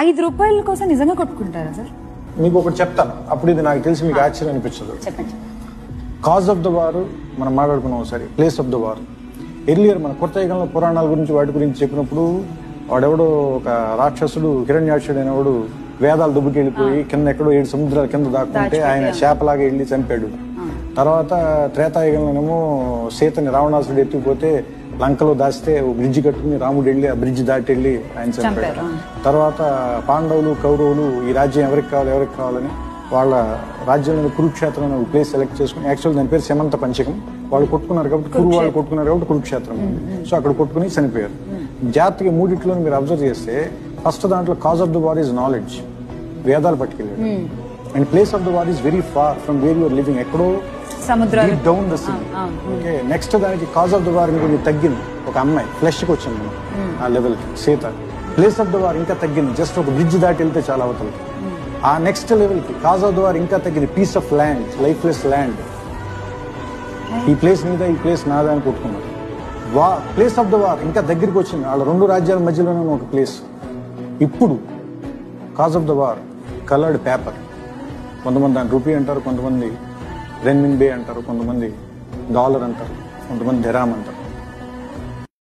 ₹5 కోసం నిజంగా కొట్టుకుంటారా సార్? మీకు ఒకటి చెప్తాను, అప్పుడు ఇది నాకు తెలిసి మీకు ఆశ్చర్యం అనిపించదు. చెప్పండి. కాజ్ ఆఫ్ ద వార్ మనం మాట్లాడుకున్నాం ఒకసారి, place of the war. Earlier మన కొత్త యుగంలో పురాణాల గురించి వాటి గురించి చెప్పినప్పుడు వాడెవడో ఒక రాక్షసుడు హిరణ్యాక్షుడు అనేవాడు వేదాలు దుబ్బుకి వెళ్ళిపోయి కింద ఎక్కడో 7 సముద్రాల కింద దాక్కుంటే ఆయన శాపలాగా వెళ్ళి చంపాడు. తర్వాత త్రేతాయుగంలోనేమో సీతని రావణాసుడు ఎత్తుకుపోతే లంకలో దాస్తే బ్రిడ్జ్ కట్టుకుని రాముడు వెళ్ళి ఆ బ్రిడ్జ్ దాటి వెళ్ళి ఆయన చంపాడు. తర్వాత పాండవులు కౌరవులు ఈ రాజ్యం ఎవరికి కావాలని వాళ్ళ రాజ్యంలో కురుక్షేత్రం అనే ప్లేస్ సెలెక్ట్ చేసుకుని, యాక్చువల్ దాని పేరు సెమంత పంచకం. వాళ్ళు కొట్టుకున్నారు కాబట్టి వాళ్ళు కొట్టుకున్నారు కాబట్టి కురుక్షేత్రం. సో అక్కడ కొట్టుకుని చనిపోయారు. జాగ్రత్తగా మూడిట్లో మీరు అబ్జర్వ్ చేస్తే ఫస్ట్ దాంట్లో cause of the war is knowledge, వేదాలు పట్టుకెళ్ళాడు. And place of the war is very far from where you're living, ఎక్కడో down the sea. Okay, next దానికి కాజ్ ఆఫ్ ద వార్ ఇంకొంచెం తగ్గింది, ఒక అమ్మాయి ఫ్లెష్కి వచ్చింది మనం ఆ లెవెల్కి Sita. Place of the war ఇంకా తగ్గింది, జస్ట్ ఒక బ్రిడ్జ్ దాటి వెళ్తే చాలా అవతలకి. ఆ నెక్స్ట్ లెవెల్కి కాజ్ ఆఫ్ ద వార్ ఇంకా తగ్గింది, piece of land, lifeless land. ఈ ప్లేస్ నీదా, ఈ ప్లేస్ నాదా అని కొట్టుకున్నారు. ప్లేస్ ఆఫ్ ద వార్ ఇంకా దగ్గరికి వచ్చింది, వాళ్ళ 2 రాజ్యాల మధ్యలోనే ఒక ప్లేస్. ఇప్పుడు cause of the war coloured paper. కొంతమంది దాని రూపీ అంటారు, కొంతమంది రెన్మిన్ బే అంటారు, కొంతమంది డాలర్ అంటారు, కొంతమంది దిరామ్ అంటారు.